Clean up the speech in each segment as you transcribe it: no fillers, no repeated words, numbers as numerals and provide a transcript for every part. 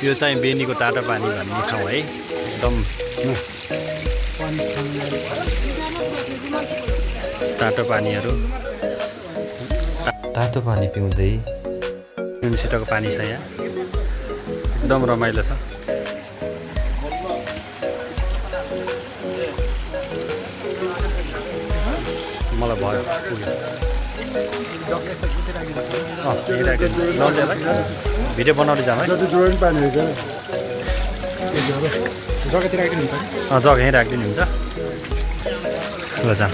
यो चाहिँ बेनीको तातो पानी भन्ने ठाउँ है एकदम तातो पानीहरू तातो पानी पिउँदै युनिभर्सिटीको पानी छ यहाँ एकदम रमाइलो छ मलाई भयो भिडियो बनाउँदै जाम है जग्गा यहीँ राखिदिनु हुन्छ ल जाम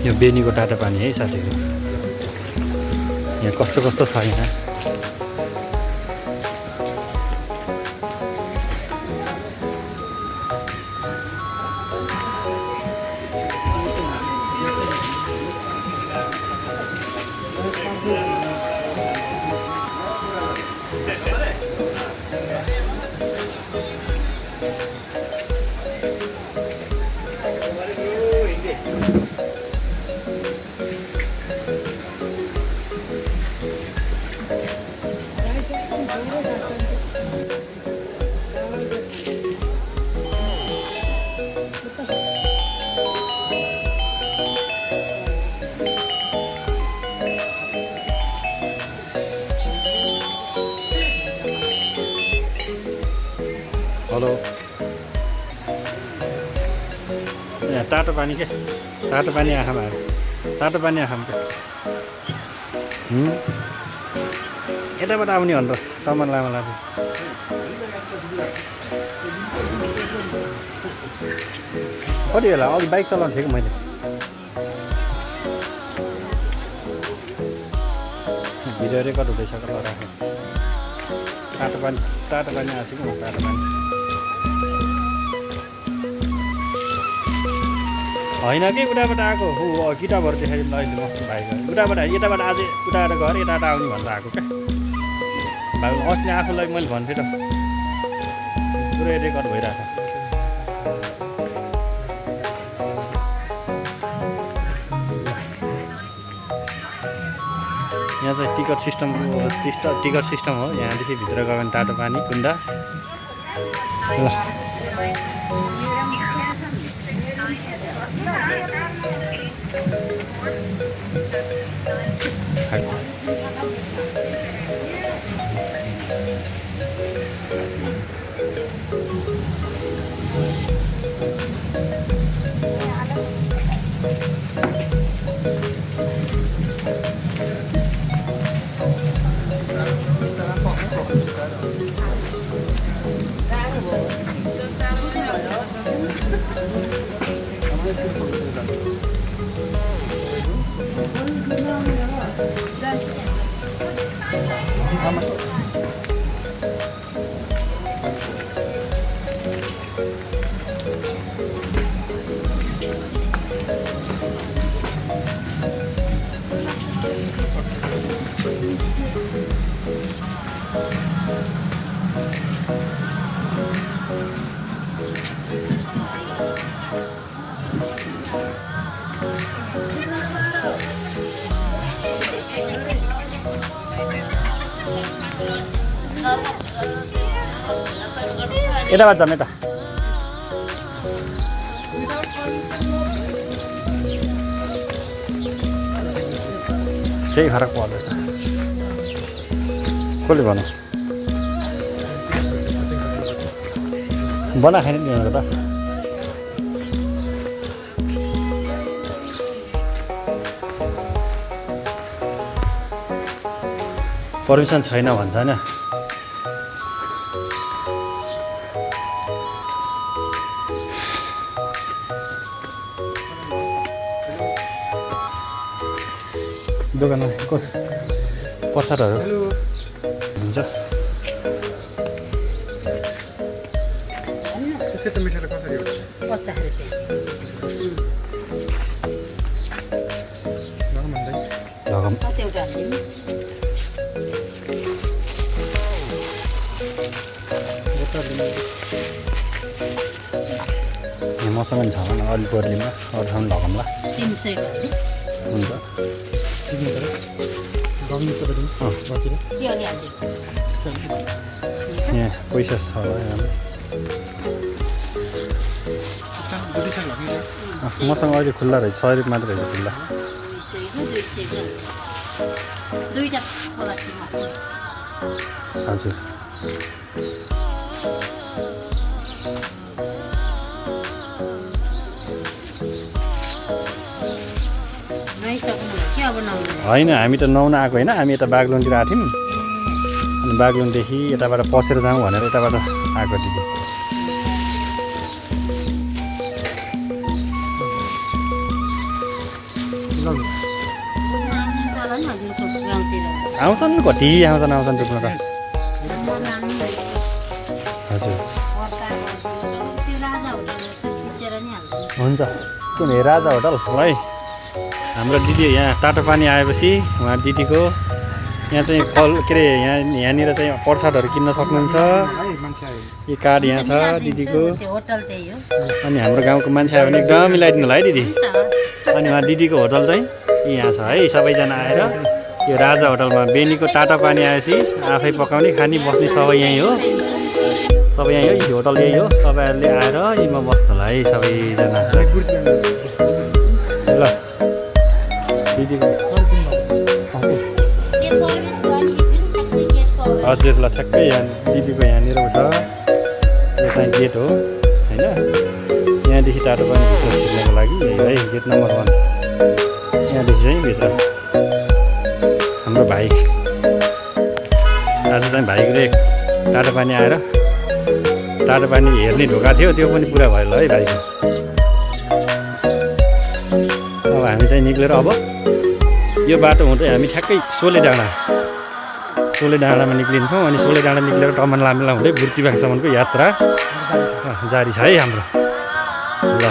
यो बेनीको तातो पानी है साथीहरू यहाँ कस्तो कस्तो छ यहाँ हेलो यहाँ तातो पानी के तातो पानी आँखामा आयो तातो पानी आँखामा यताबाट आउने हो नि त सामान लामा लाने कति बेला अघि बाइक चलाउनु थिएँ कि मैले भिडियो रेकर्ड हुँदैछ ल राखेँ तातो पानी आएको कि म तातो पानी होइन कि उताबाट आएको किताबहरू देखाइदिनु अहिले म भाइको उताबाट यताबाट आज उताबाट गएर यताबाट आउने भनेर आएको क्या भाइ अस्ति आफूलाई मैले भन्थेँ त पुरै रेकर्ड भइरहेको छ यहाँ चाहिँ टिकट सिस्टम हो यहाँदेखि भित्र गयो भने तातो पानी कुण्डा ल यताबाट जाम यता केही फरक पर्दैन कसले भनौँ बना खाने नि त पर्मिसन छैन भन्छ होइन दोकानमा प्रसादहरू हुन्छ सेतो मिठाई त कसरी हो 50 रुपैयाँ लगम कतिवटा हाल्दिनु मसँग नि छ भने अलिक बदलीमा अरू ठाउँ लगमला 300 गर्छु हुन्छ के अलि हाल्दिनु यहाँ पैसा छ होला यहाँ मसँग अहिले खुल्ला रहेछ 100 रुपियाँ मात्रै रहेछ खुल्ला 200 दुईटा खोला थियो हजुर के अब नआउनु होइन हामी त नुहाउन आएको होइन हामी यता बागलुङतिर आएको थियौँ अनि बागलुङदेखि यताबाट पसेर जाउँ भनेर यताबाट आएको दिदी आउँछन् कति आउँछन् डुब्न त हजुर हुन्छ कुन हे राजा होटल है हाम्रो दिदी यहाँ तातो पानी आएपछि उहाँ दिदीको यहाँ चाहिँ फल के अरे यहाँनिर चाहिँ प्रसादहरू किन्न सक्नुहुन्छ यो कार्ड यहाँ छ दिदीको अनि हाम्रो गाउँको मान्छे आयो भने एकदम मिलाइदिनु होला है दिदी अनि उहाँ दिदीको होटल चाहिँ यहाँ छ है सबैजना आएर यो राजा होटलमा बेनीको तातो पानी आएपछि आफै पकाउने खाने बस्ने सबै यहीँ हो सबै यहीँ हो यो होटल यही हो तपाईँहरूले आएर यहीँमा बस्नु होला है सबैजना ल दिदीको हजुर ल ठ्याक्कै यहाँ दिदीको यहाँनिर छ यो चाहिँ गेट हो होइन यहाँदेखि टाढो पनि भित्र छिर्नको लागि यही है गेट नम्बर 1 यहाँदेखि चाहिँ भित्र हाम्रो भाइ आज चाहिँ भाइको टाढो पानी आएर टाढो पानी हेर्ने ढोका थियो त्यो पनि पुरा भयो ल है भाइको अब हामी चाहिँ निक्लेर अब यो बाटो हुँदै हामी ठ्याक्कै सोले डाँडामा निक्लिन्छौँ अनि सोले डाँडा निक्लेर टमन लामेला हुँदै बुर्तिबाङसम्मको यात्रा जारी छ है हाम्रो ल